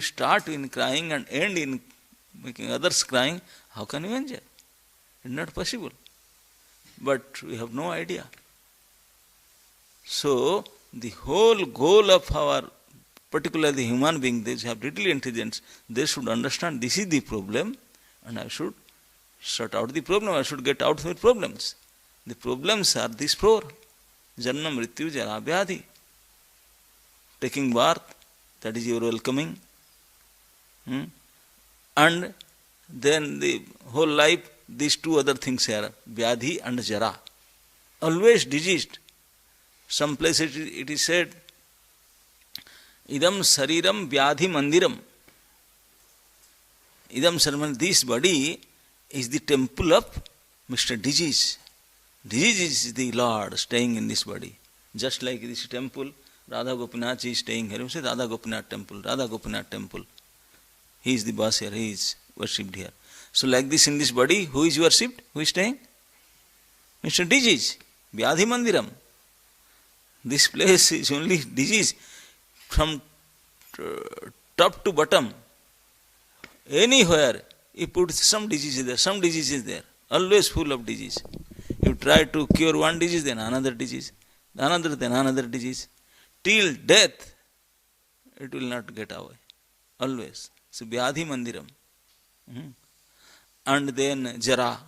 start in crying and end in making others crying, how can you enjoy? It's not possible. But we have no idea. So, the whole goal of our, particularly human beings, they have little intelligence, they should understand this is the problem and I should sort out the problem, I should get out of problems. The problems are these four. Janma, Mrityu, Jara, Vyadhi. Taking birth, that is your welcoming. And then the whole life, these two other things are Vyadhi and Jara. Always diseased. Some places it is said, Idam Sariram Vyadhi Mandiram. Idam Sariram, this body is the temple of Mr. Disease. Disease is the Lord staying in this body. Just like this temple, Radha Gopinath is staying here. We say Radha Gopinath temple, Radha Gopinath temple. He is the boss here, he is worshipped here. So like this in this body, who is worshipped? Who is staying? Mr. Disease, Vyadhi Mandiram. This place is only disease from top to bottom. Anywhere you put some disease there, some disease is there. Always full of disease. You try to cure one disease, then another disease. Another, then another disease. Till death, it will not get away. Always. So, Vyadhi Mandiram. And then Jara.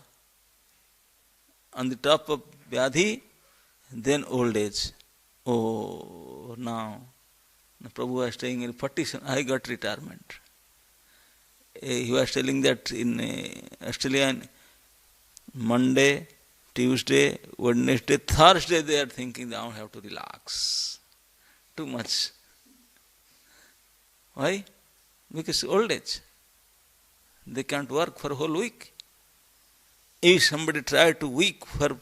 On the top of Vyadhi, then old age. Oh, now Prabhu was staying in 40, I got retirement. He was telling that in Australia, Monday, Tuesday, Wednesday, Thursday, they are thinking now I have to relax. Too much. Why? Because old age. They can't work for a whole week. If somebody try to work for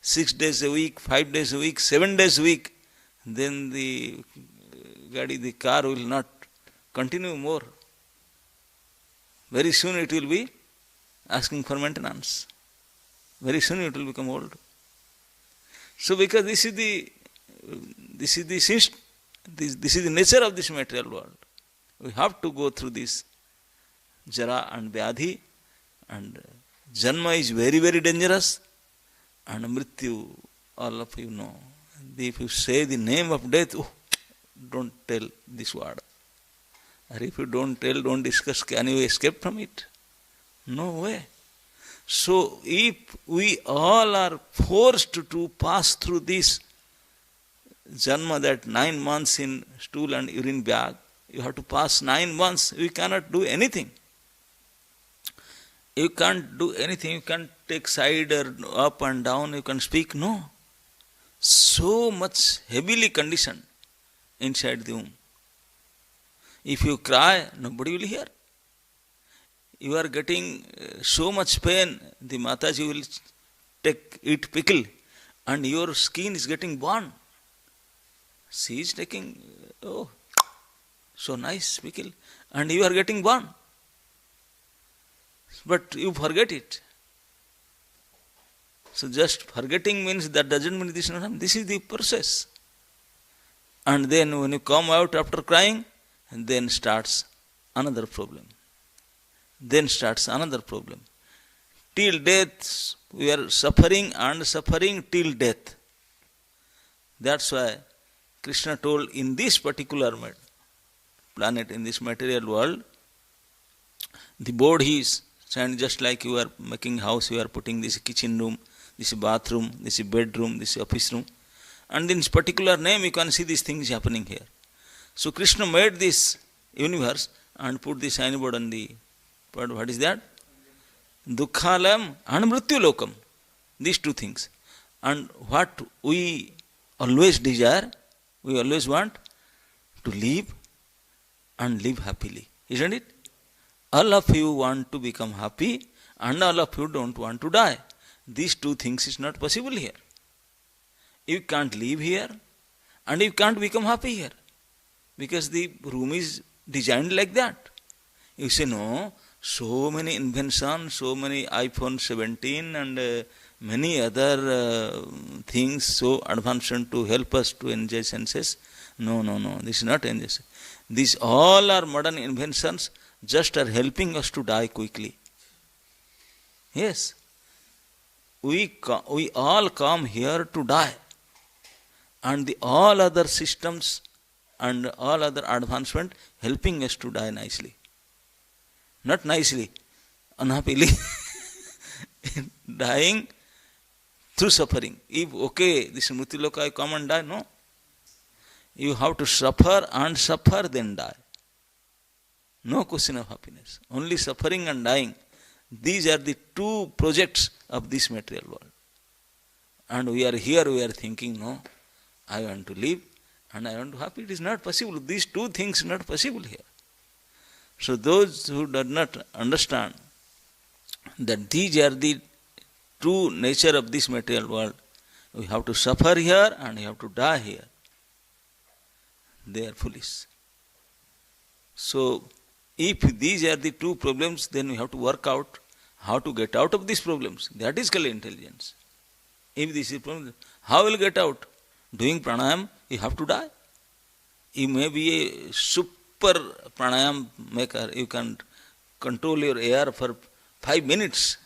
6 days a week, 5 days a week, 7 days a week, then the car will not continue more. Very soon it will be asking for maintenance. Very soon it will become old. So because this is the nature of this material world. We have to go through this Jara and Vyadhi, and Janma is very, very dangerous, and Mrityu, all of you know. If you say the name of death, oh, don't tell this word. Or if you don't tell, don't discuss, can you escape from it? No way. So if we all are forced to pass through this Janma, that 9 months in stool and urine bag, you have to pass 9 months, we cannot do anything. You can't do anything, you can't take side or up and down, you can speak, no. So much heavily conditioned inside the womb. If you cry, nobody will hear. You are getting so much pain, the Mataji will eat pickle, and your skin is getting burned. She is taking, oh, so nice pickle, and you are getting burned. But you forget it. So just forgetting means that doesn't mean this is not happening. This is the process. And then when you come out after crying, then starts another problem. Then starts another problem. Till death, we are suffering and suffering till death. That's why Krishna told in this particular planet, in this material world, the board is, and just like you are making house, you are putting this kitchen room, this bathroom, this bedroom, this office room. And in this particular name, you can see these things happening here. So Krishna made this universe and put the signboard on the, what is that? Dukkhalayam and Mrityulokam. These two things. And what we always desire, we always want to live and live happily. Isn't it? All of you want to become happy and all of you don't want to die. These two things is not possible here. You can't live here and you can't become happy here. Because the room is designed like that. You say, no, so many inventions, so many iPhone 17 and many other things so advanced to help us to enjoy senses. No, no, no. This is not injustice. These all are modern inventions, just are helping us to die quickly. Yes. We all come here to die. And the all other systems and all other advancement helping us to die nicely. Not nicely, unhappily. Dying through suffering. If okay, this Mrtyuloka, I come and die, no. You have to suffer and suffer, then die. No question of happiness. Only suffering and dying. These are the two projects of this material world. And we are here, we are thinking, no, I want to live and I want to be happy. It is not possible. These two things are not possible here. So those who do not understand that these are the true nature of this material world, we have to suffer here and we have to die here. They are foolish. So, if these are the two problems, then we have to work out how to get out of these problems. That is called intelligence. If this is problem, how will you get out? Doing pranayam, you have to die. You may be a super pranayam maker. You can control your air for 5 minutes.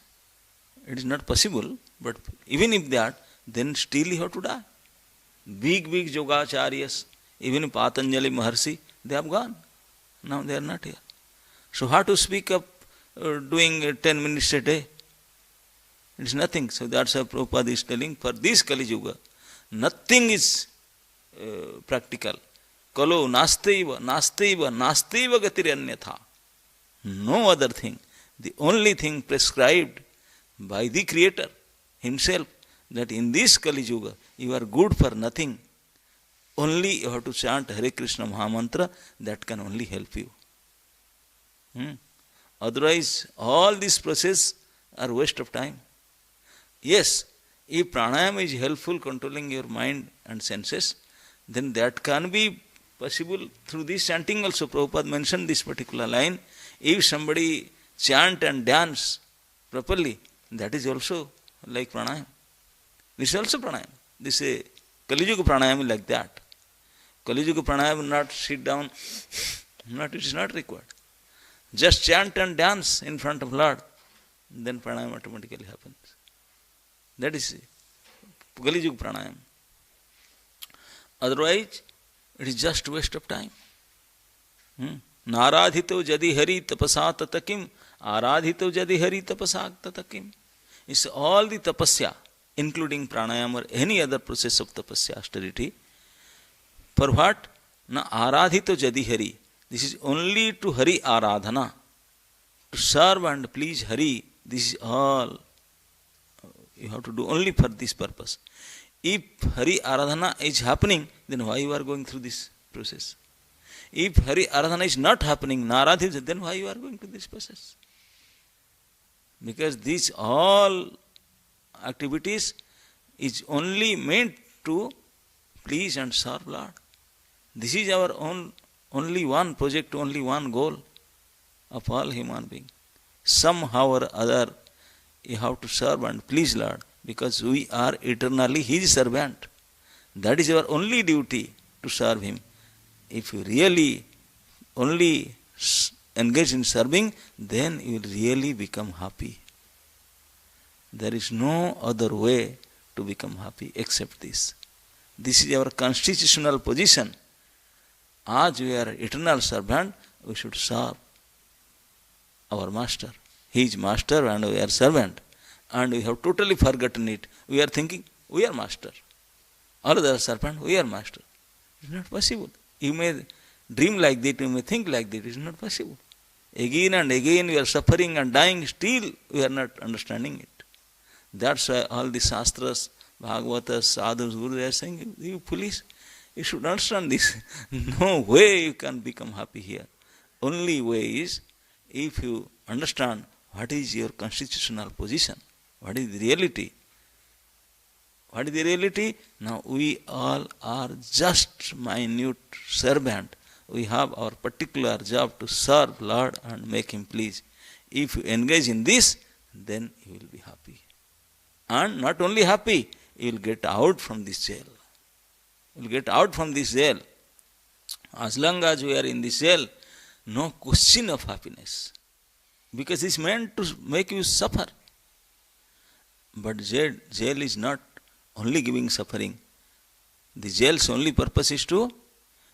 It is not possible. But even if that, then still you have to die. Big yogacharyas, even Patanjali Maharshi, they have gone. Now they are not here. So how to speak of doing 10 minutes a day? It is nothing. So that's why Prabhupada is telling, for this Kali Yuga, nothing is practical. Kalo nastaiva gatiranyatha. No other thing. The only thing prescribed by the Creator Himself, that in this Kali Yuga, you are good for nothing. Only you have to chant Hare Krishna Mahamantra, that can only help you. Otherwise, all this process are waste of time. Yes, if pranayama is helpful controlling your mind and senses, then that can be possible through this chanting also. Prabhupada mentioned this particular line. If somebody chant and dance properly, that is also like pranayama. This is also pranayama. This is Kali Yuga pranayama like that. Kali Yuga pranayama not sit down, it is not required. Just chant and dance in front of Lord, then pranayama automatically happens. That is Kali Yuga pranayama. Otherwise, it is just waste of time. Naradhito jadi hari tapasa tatakim, aradhito jadi hari tapasa tatakim. It's all the tapasya, including pranayama or any other process of tapasya, austerity. For what? Na aradhito jadi hari. This is only to Hari Aradhana. To serve and please Hari. This is all you have to do only for this purpose. If Hari Aradhana is happening, then why you are going through this process? If Hari Aradhana is not happening, Naradhita, then why you are going through this process? Because these all activities is only meant to please and serve Lord. This is our only one project, only one goal of all human beings. Somehow or other, you have to serve and please Lord, because we are eternally His servant. That is our only duty, to serve Him. If you really only engage in serving, then you will really become happy. There is no other way to become happy except this. This is our constitutional position. As we are eternal servant, we should serve our master. He is master and we are servant. And we have totally forgotten it. We are thinking, we are master. All other servant, we are master. It is not possible. You may dream like that, you may think like that. It is not possible. Again and again we are suffering and dying, still we are not understanding it. That's why all the Shastras, Bhagavatas, Sadhus, Gurus, they are saying, you foolish, you should understand this. No way you can become happy here. Only way is if you understand what is your constitutional position, what is the reality. What is the reality? Now we all are just minute servant. We have our particular job to serve Lord and make Him pleased. If you engage in this, then you will be happy. And not only happy, you will get out from this jail. You will get out from this jail. As long as we are in this jail, no question of happiness. Because it's meant to make you suffer. But jail is not only giving suffering. The jail's only purpose is to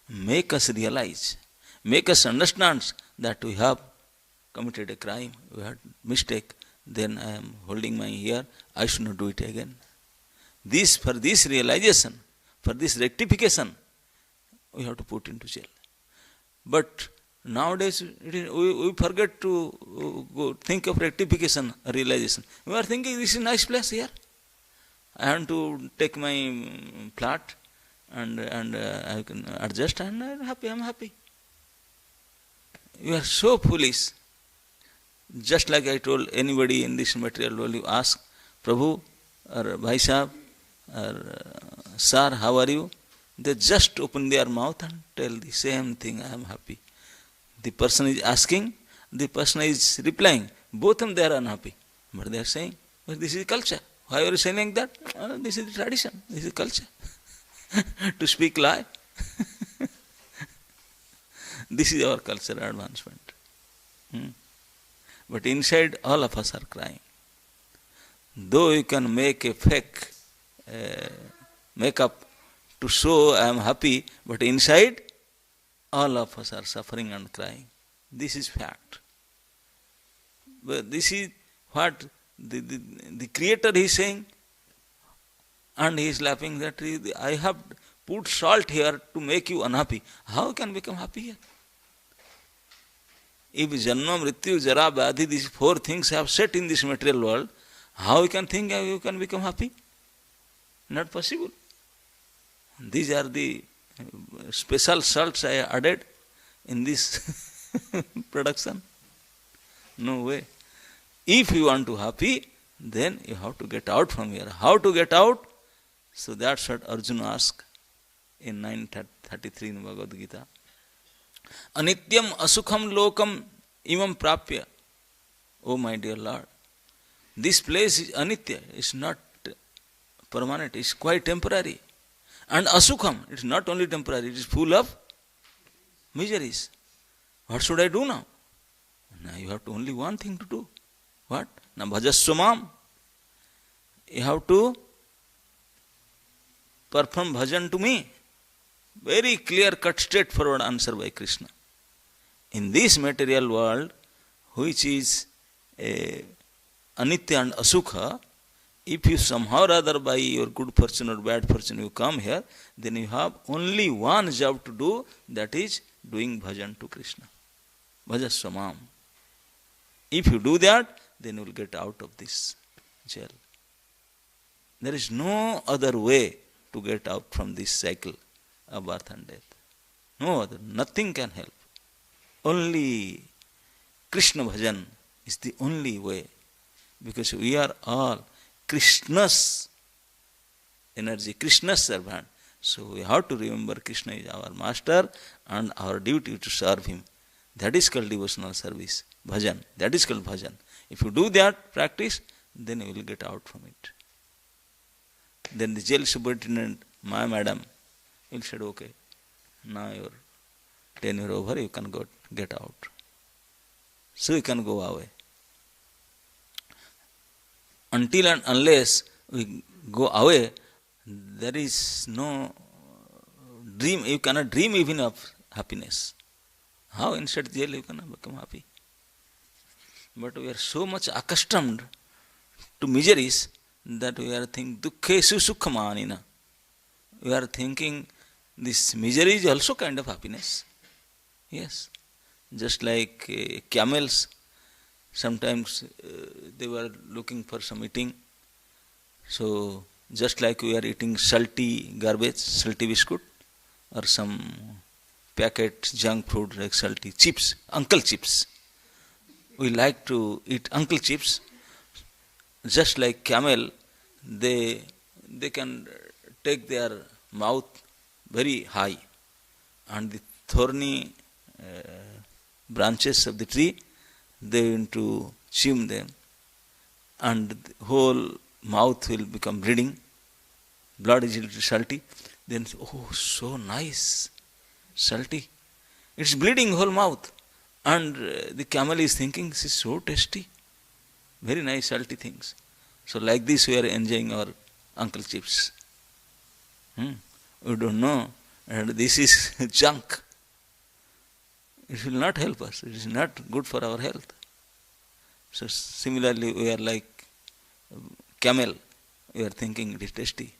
make us realize, make us understand that we have committed a crime, we had mistake, then I am holding my ear, I should not do it again. For this realization, for this rectification, we have to put into jail. But nowadays, we forget to think of rectification, realization. We are thinking this is a nice place here. I want to take my flat and I can adjust and I am happy. You are so foolish. Just like I told anybody in this material world, you ask, Prabhu or Bhai Sahab or Sir, how are you? They just open their mouth and tell the same thing, I am happy. The person is asking, the person is replying. Both of them they are unhappy. But they are saying, well, this is culture. Why are you saying like that? This is the tradition, this is culture. To speak lie. This is our cultural advancement. But inside all of us are crying. Though you can make a fake makeup to show I am happy, but inside all of us are suffering and crying. This is fact. But this is what the Creator is saying, and he is laughing that I have put salt here to make you unhappy. How can become happy here? If Janma, Mrityu, Jara, Vyadhi, these four things have set in this material world, how you can think you can become happy? Not possible. These are the special salts I added in this production. No way. If you want to happy, then you have to get out from here. How to get out? So that's what Arjuna asked in 9:33 in Bhagavad Gita. Anityam asukham lokam imam prapya. Oh my dear Lord, this place is anitya, it's not permanent, it's quite temporary. And asukham, it's not only temporary, it is full of miseries. What should I do now? Now you have to only one thing to do. What? Na bhajaswamam. You have to perform bhajan to me. Very clear cut, straightforward answer by Krishna. In this material world, which is anitya and asukha, if you somehow or other by your good fortune or bad fortune you come here, then you have only one job to do, that is doing bhajan to Krishna. Bhajaswamam. If you do that, then you will get out of this jail. There is no other way to get out from this cycle of birth and death. No other. Nothing can help. Only Krishna bhajan is the only way. Because we are all Krishna's energy, Krishna's servant. So we have to remember Krishna is our master and our duty to serve him. That is called devotional service, bhajan. That is called bhajan. If you do that practice, then you will get out from it. Then the jail superintendent, my madam, will say, okay, now your tenure over, you can get out. So you can go away. Until and unless we go away, there is no dream, you cannot dream even of happiness. How inside jail you cannot become happy? But we are so much accustomed to miseries that we are thinking, dukkhesu sukhamanina. We are thinking this misery is also kind of happiness. Yes. Just like camels, sometimes they were looking for some eating. So, just like we are eating salty garbage, salty biscuit, or some packet junk food like salty chips, uncle chips. We like to eat uncle chips. Just like camel, they can take their mouth very high, and the thorny branches of the tree, they want to chew them, and the whole mouth will become bleeding. Blood is a little salty. Then, oh, so nice, salty. It's bleeding whole mouth. And the camel is thinking, this is so tasty. Very nice salty things. So like this we are enjoying our Uncle Chips. We don't know. And this is junk. It will not help us. It is not good for our health. So similarly we are like camel. We are thinking it is tasty.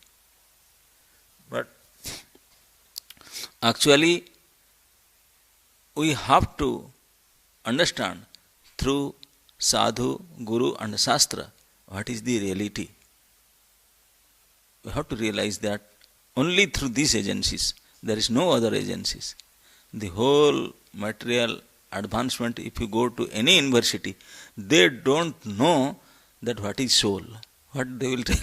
But actually we have to understand through sadhu, guru and shastra what is the reality. We have to realize that only through these agencies, there is no other agencies. The whole material advancement, if you go to any university, they don't know that what is soul. What they will tell.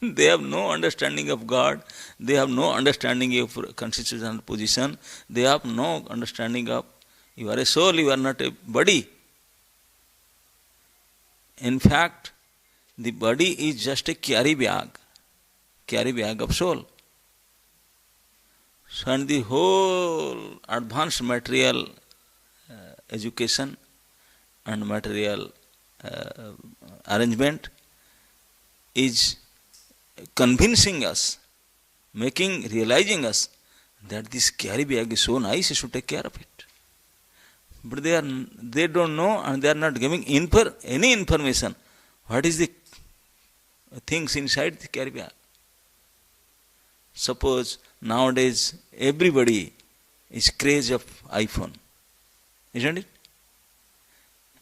They have no understanding of God. They have no understanding of constitutional position. They have no understanding of you are a soul, you are not a body. In fact, the body is just a carry bag of soul. So, and the whole advanced material education and material arrangement is convincing us, realizing us that this carry bag is so nice, you should take care of it. But they don't know and they are not giving any information. What is the things inside the carry bag? Suppose nowadays everybody is crazy of iPhone, isn't it?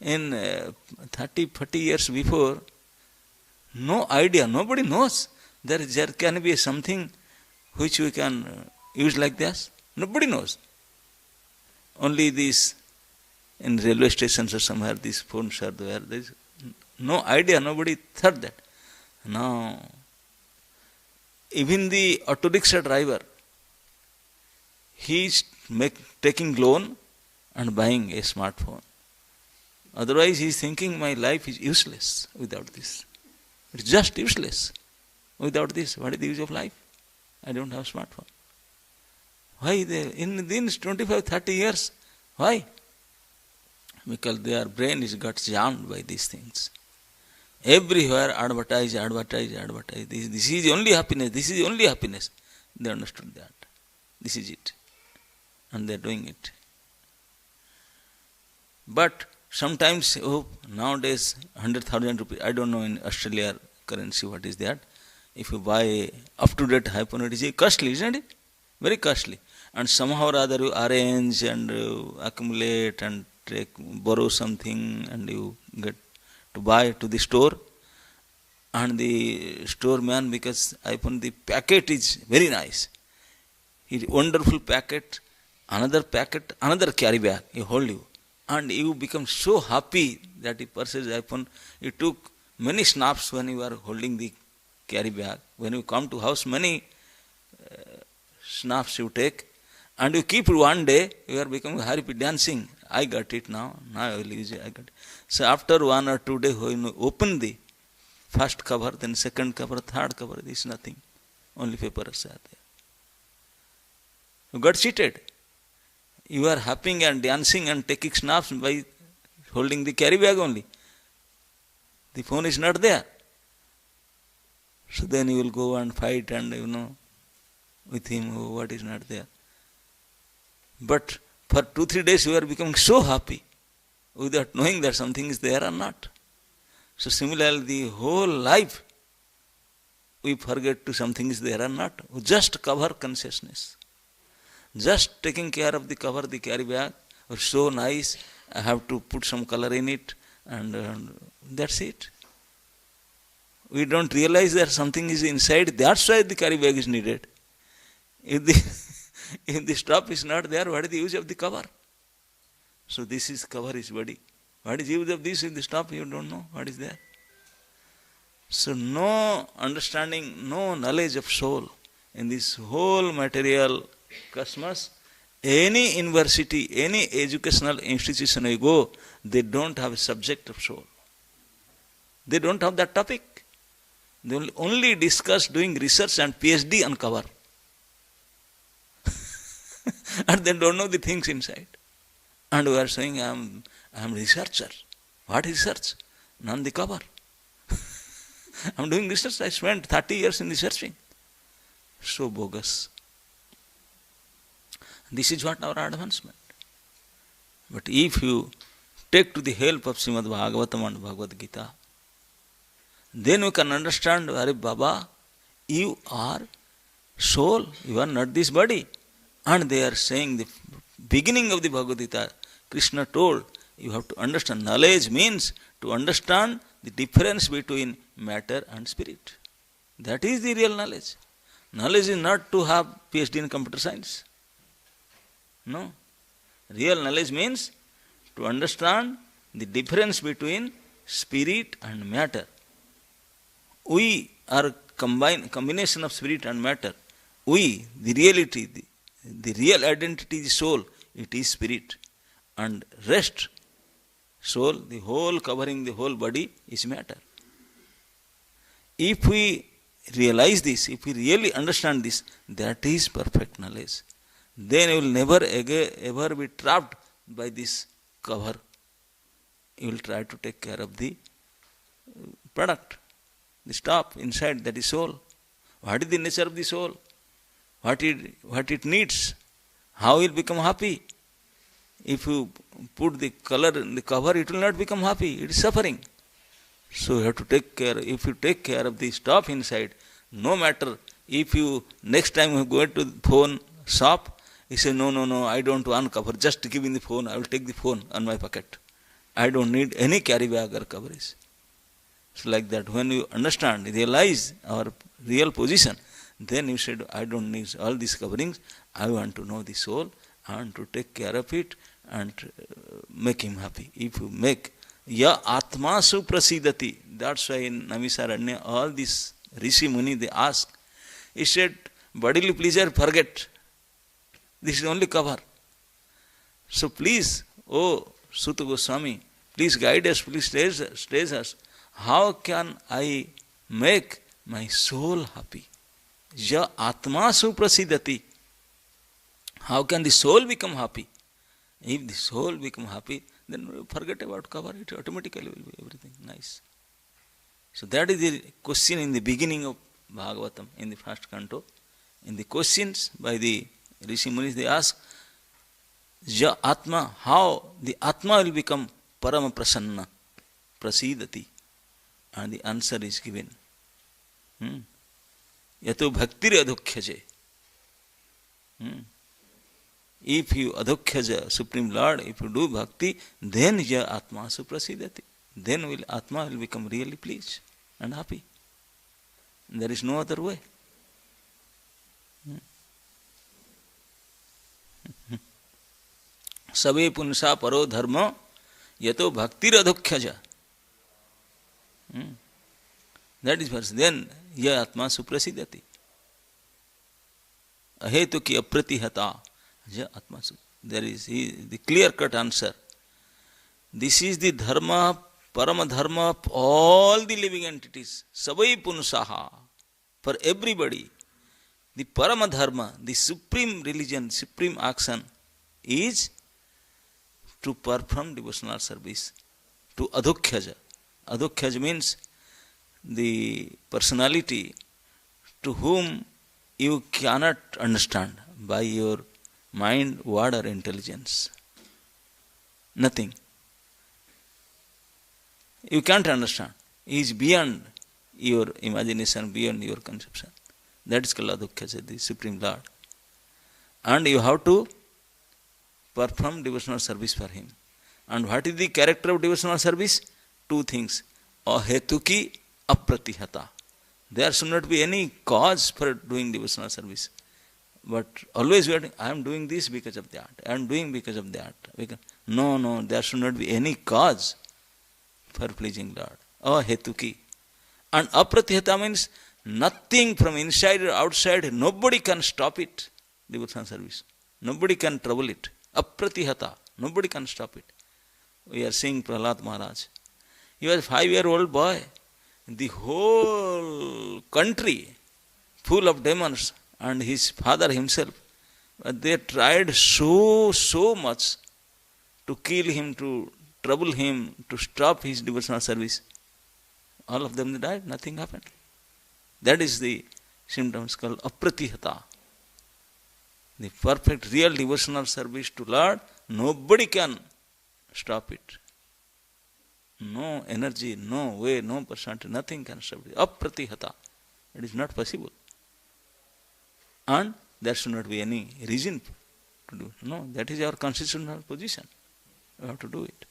In 30, 40 years before, no idea, nobody knows there can be something which we can use like this. Nobody knows. Only these in railway stations or somewhere these phones are there. There is no idea, nobody thought that. Now, even the auto rickshaw driver, he is taking loan and buying a smartphone. Otherwise he is thinking my life is useless without this. It's just useless. Without this, what is the use of life? I don't have smartphone. Why? In these 25, 30 years, why? Because their brain is got jammed by these things. Everywhere advertise. This is the only happiness. They understood that. This is it. And they are doing it. But sometimes, nowadays 100,000 rupees, I don't know in Australia currency what is that. If you buy up-to-date iPhone, it is costly, isn't it? Very costly. And somehow or other you arrange and accumulate and borrow something and you get to buy to the store. And the store man, because iPhone, the packet is very nice. It's wonderful packet, another carry bag, he hold you. And you become so happy that he purchased iPhone. You took many snaps when you are holding the carry bag. When you come to house, many snaps you take. And you keep it one day, you are becoming happy, dancing. I got it now I will use it, I got it. So after 1 or 2 days, when you open the first cover, then second cover, third cover, this is nothing. Only papers are there. You got cheated. You are happy and dancing and taking snaps by holding the carry bag only. The phone is not there. So then you will go and fight and with him, what is not there. But for 2-3 days you are becoming so happy without knowing that something is there or not. So similarly, the whole life we forget to something is there or not. We just cover consciousness. Just taking care of the cover, the carry bag, or so nice, I have to put some color in it, and that's it. We don't realize that something is inside, that's why the carry bag is needed. If the stuff is not there, what is the use of the cover? So this is cover is body. What is the use of this if the stuff you don't know what is there? So no understanding, no knowledge of soul in this whole material cosmos. Any university, any educational institution you go, they don't have a subject of soul. They don't have that topic. They will only discuss doing research and PhD on cover. And they don't know the things inside. And we are saying, I am researcher. What research? None the cover. I am doing research. I spent 30 years in researching. So bogus. This is what our advancement. But if you take to the help of Srimad Bhagavatam and Bhagavad Gita, then we can understand, Hare Baba, you are soul, you are not this body. And they are saying the beginning of the Bhagavad Gita, Krishna told, you have to understand. Knowledge means to understand the difference between matter and spirit. That is the real knowledge. Knowledge is not to have PhD in computer science. No. Real knowledge means to understand the difference between spirit and matter. We are combination of spirit and matter. We, the reality, the real identity is soul, it is spirit. And rest, soul, the whole covering the whole body is matter. If we realize this, if we really understand this, that is perfect knowledge. Then you will never ever be trapped by this cover. You will try to take care of the product, the stuff inside, that is soul. What is the nature of the soul? What it needs? How it will become happy? If you put the color in the cover, it will not become happy. It is suffering. So you have to take care. If you take care of the stuff inside, no matter if you next time you go to the phone shop, you say, no, I don't want cover. Just give me the phone. I will take the phone on my pocket. I don't need any carry bag or coverage. So like that, when you understand, realize our real position, then you said, I don't need all these coverings. I want to know the soul and to take care of it and make him happy. If you make ya atma suprasidati, that's why in Namisaranya, all these Rishi Muni, they ask, he said, bodily pleasure, forget. This is only cover. So please, oh Suta Goswami, please guide us, please stage us. How can I make my soul happy? Ya atma suprasidati. How can the soul become happy? If the soul become happy, then forget about cover. It automatically will be everything nice. So that is the question in the beginning of Bhagavatam, in the first canto. In the questions by the Rishi Munis, they ask, Ja Atma, how the Atma will become Parama Prasanna, Prasidati. And the answer is given. Yato Bhaktiri Adhukhyaje. If you Adhukhyaja, Supreme Lord, if you do bhakti, then Ja Atma Suprasidati. Then will Atma will become really pleased and happy. There is no other way. Sabe punsa paro dharma yato bhaktir adhukhyaja. That is verse. Then ya atma suprasidati. Ahetu ki apratihata. Ja atma. There is the clear-cut answer. This is the dharma, parama dharma of all the living entities. Sabai punsaha. For everybody. The parama dharma, the supreme religion, supreme action is to perform devotional service to adhukhyaja. Adhukhyaja means the personality to whom you cannot understand by your mind, word or intelligence. Nothing. You can't understand. He is beyond your imagination, beyond your conception. That is called Adhukhyaja, the Supreme Lord. And you have to perform devotional service for him. And what is the character of devotional service? Two things. Ahetuki apratihata. There should not be any cause for doing devotional service. But always we are doing, I am doing this because of that. I am doing because of that. No, there should not be any cause for pleasing Lord. Ahetuki. And apratihata means nothing from inside or outside, nobody can stop it, devotional service. Nobody can trouble it. Apratihata. Nobody can stop it. We are seeing Prahlad Maharaj. He was a 5-year-old boy. The whole country full of demons and his father himself But they tried so much to kill him, to trouble him, to stop his devotional service. All of them died, nothing happened. That is the symptoms called apratihata. The perfect, real devotional service to Lord, nobody can stop it. No energy, no way, no personality, nothing can stop it. Apratihata. It is not possible. And there should not be any reason to do. No, that is our constitutional position. We have to do it.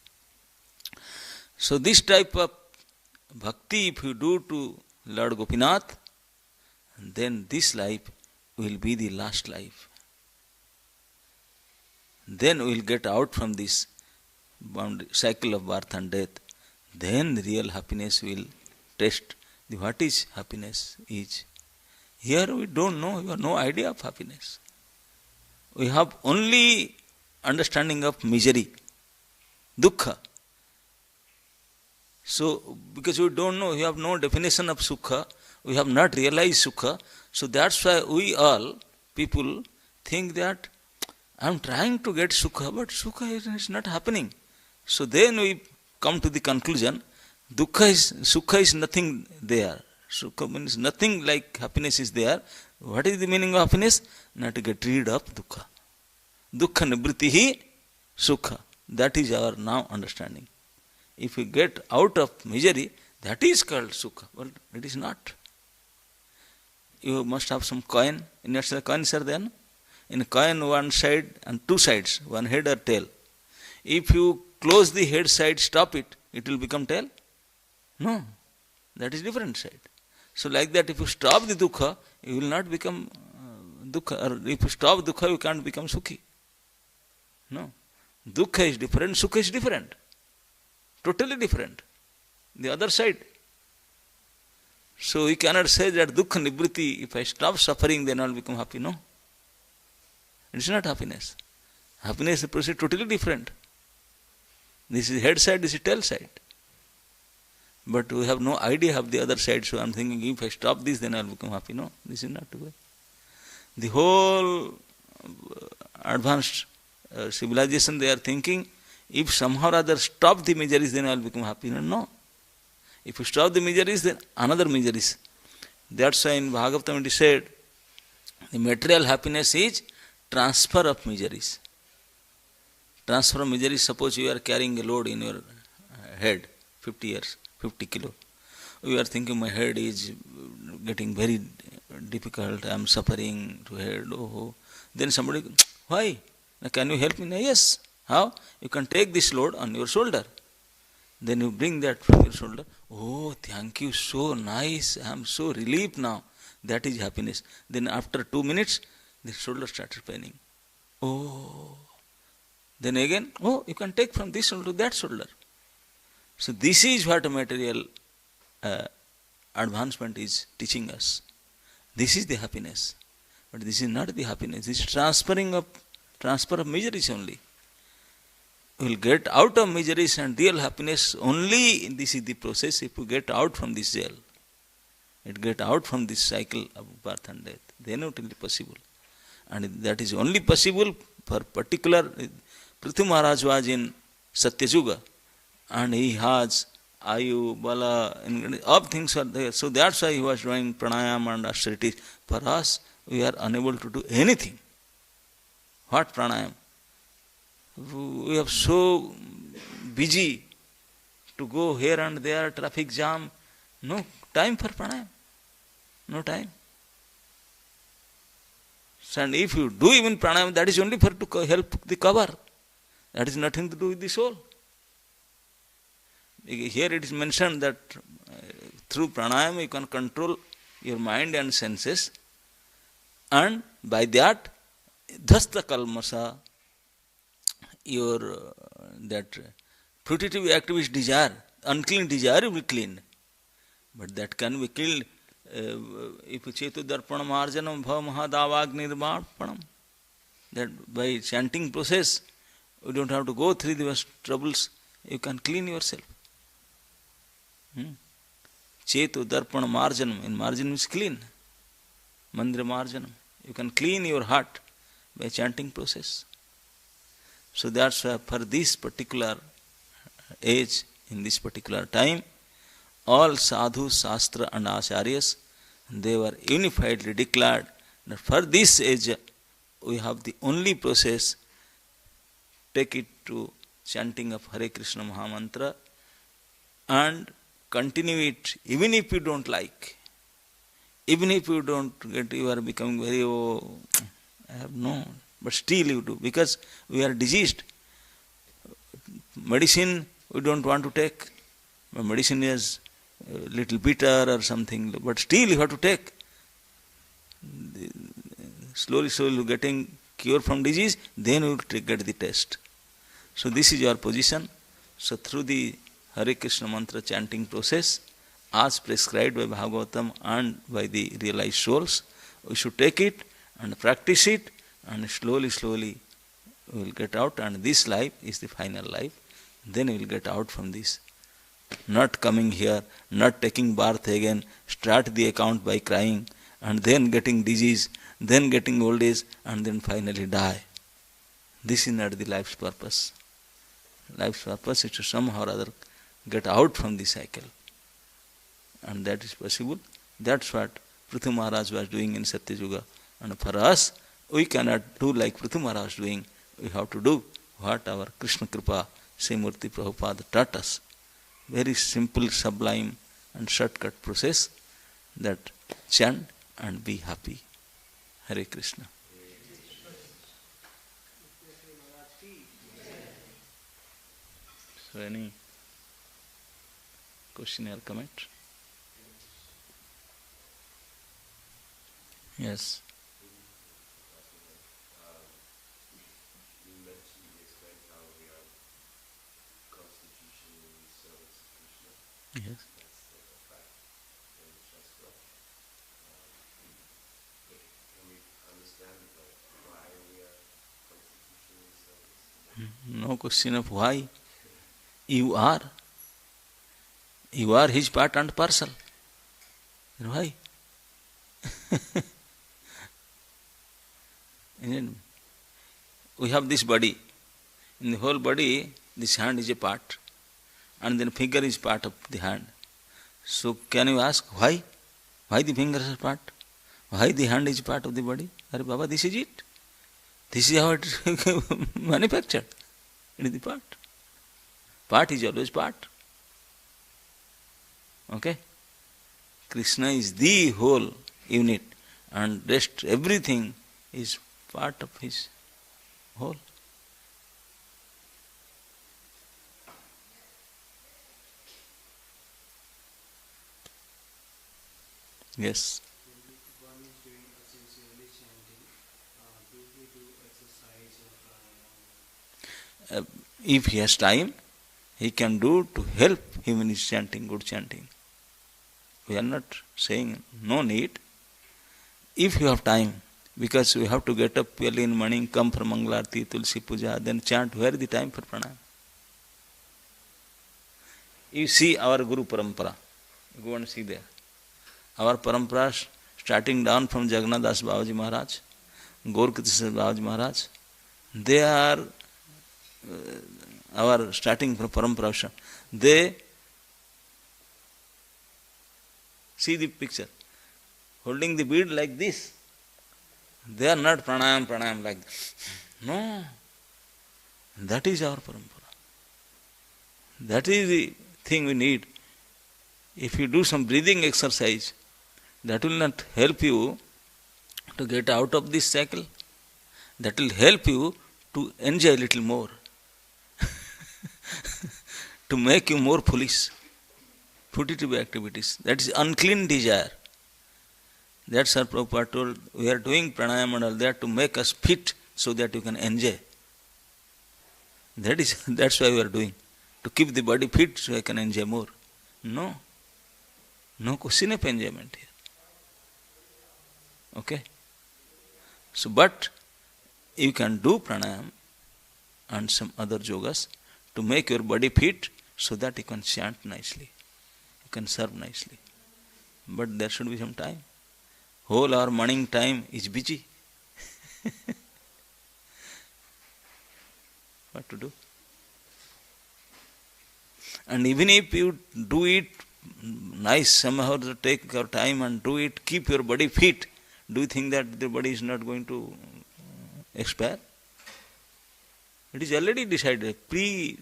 So this type of bhakti, if you do to Lord Gopinath, then this life will be the last life. Then we will get out from this cycle of birth and death. Then the real happiness will test what is happiness is. Here we don't know, we have no idea of happiness. We have only understanding of misery, dukkha. So, because we don't know, we have no definition of sukha, we have not realized sukha, so that's why we all, people, think that I am trying to get sukha, but sukha is not happening. So then we come to the conclusion, sukha is nothing there. Sukha means nothing like happiness is there. What is the meaning of happiness? Not to get rid of dukkha. Dukkha nibritihi sukha. That is our now understanding. If we get out of misery, that is called sukha. But it is not. You must have some coin. In your coins are there. In a coin, one side and two sides, one head or tail. If you close the head side, stop it, it will become tail? No. That is different side. So like that, if you stop the dukkha, you will not become dukkha. Or if you stop dukkha, you can't become sukhi. No. Dukkha is different, sukha is different. Totally different. The other side. So we cannot say that dukkha nibriti, if I stop suffering, then I will become happy. No. It is not happiness. Happiness is a process totally different. This is head side, this is tail side. But we have no idea of the other side, so I am thinking if I stop this, then I will become happy. No, this is not the way. The whole advanced civilization, they are thinking, if somehow or other stop the miseries, then I will become happy. No. If you stop the miseries, then another miseries. That's why in Bhagavatam it is said, the material happiness is transfer of miseries. Transfer of miseries, suppose you are carrying a load in your head, 50 years, 50 kilo. You are thinking my head is getting very difficult, I am suffering to head. Oh. Then somebody, why? Can you help me? Yes. How? You can take this load on your shoulder. Then you bring that from your shoulder. Oh, thank you, so nice, I am so relieved now. That is happiness. Then after 2 minutes, the shoulder started paining. Oh. Then again, oh, you can take from this shoulder to that shoulder. So this is what material advancement is teaching us. This is the happiness. But this is not the happiness. This is transfer of miseries only. We will get out of miseries and real happiness only, this is the process, if you get out from this jail. It get out from this cycle of birth and death. Then it will be possible. And that is only possible for particular. Prithu Maharaj was in Satyajuga and he has Ayu, Bala, and all things are there. So that's why he was doing pranayam and austerities. For us, we are unable to do anything. What pranayam? We are so busy to go here and there, traffic jam. No time for pranayam. No time. And if you do even pranayam, that is only for to help the cover. That is nothing to do with the soul. Here it is mentioned that through pranayam you can control your mind and senses, and by that, dhasta kalmasa, your that fruitive activist desire, unclean desire will clean. But that can be killed if chetu darpanam arjanam bhav mahadavagni nirmarpanam. That by chanting process, you don't have to go through those troubles, you can clean yourself. Chetu darpanam marjanam, in marjan is clean. Mandra marjanam. You can clean your heart by chanting process. So that's why for this particular age, in this particular time, all sadhus, shastra and acharyas, they were unifiedly declared that for this age we have the only process, take it to chanting of Hare Krishna Mahamantra and continue it even if you don't like. Even if you don't get, you are becoming very, I have no, but still you do, because we are diseased. Medicine we don't want to take. Medicine is a little bitter or something, but still you have to take. Slowly, slowly getting cure from disease, then you will get the test. So this is your position. So through the Hare Krishna mantra chanting process, as prescribed by Bhagavatam and by the realized souls, we should take it and practice it, and slowly, slowly we will get out, and this life is the final life. Then we will get out from this. Not coming here, not taking birth again, start the account by crying, and then getting disease, then getting old age, and then finally die. This is not the life's purpose. Life's purpose is to somehow or other get out from the cycle. And that is possible. That's what Prithu Maharaj was doing in Satya Yuga. And for us, we cannot do like Prithu Maharaj doing. We have to do what our Krishna Kripa, Sri Murti Prabhupada taught us. Very simple, sublime and shortcut process, that chant and be happy. Hare Krishna. So any question or comment? Yes. You mentioned, you explained how we are constitutionally servants of Krishna. Yes. That's a fact in the Shastra. But can we understand why we are constitutionally servants? No question of why. You are. You are his part and parcel. And why? We have this body. In the whole body, this hand is a part, and then finger is part of the hand. So can you ask why? Why the finger is a part? Why the hand is part of the body? Are Baba, this is it. This is how it is manufactured. It is the part. Part is always part. Okay? Krishna is the whole unit, and rest everything is part of his whole. Yes. When one is doing sincerely chanting, do we do exercise or pranayama? If he has time, he can do to help him in his chanting, good chanting. We are not saying no need. If you have time, because we have to get up early in the morning, come for Mangalarti, Tulsi Puja, then chant, where is the time for pranayama? You see our Guru Parampara, go and see there. Our Parampara starting down from Jagannath Das Babaji Maharaj, Gaurkatishwar Babaji Maharaj, they are our starting from Parampara. They see the picture, holding the bead like this. They are not pranayam like this. No, that is our parampara. That is the thing we need. If you do some breathing exercise, that will not help you to get out of this cycle. That will help you to enjoy a little more, to make you more foolish. Putative activities. That is unclean desire. That's our Prabhupada told. We are doing pranayam and all that to make us fit so that you can enjoy. That's why we are doing. To keep the body fit so I can enjoy more. No. No question of enjoyment here. Okay? So, but you can do pranayam and some other yogas to make your body fit so that you can chant nicely. You can serve nicely. But there should be some time. Whole our morning time is busy. what to do. And even if you do it nice, somehow take your time and do it, keep your body fit, do you think that the body is not going to expire? It is already decided, pre-designed,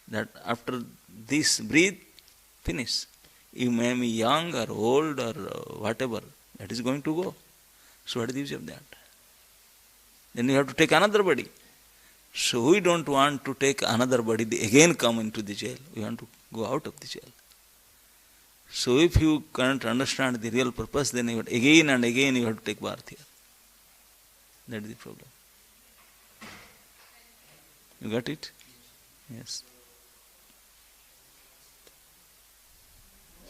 that after this breathe, finish. You may be young or old or whatever, that is going to go. So what is the use of that? Then you have to take another body. So we don't want to take another body, again come into the jail. We want to go out of the jail. So if you can't understand the real purpose, then you have again and again you have to take birth here. That is the problem. You got it? Yes.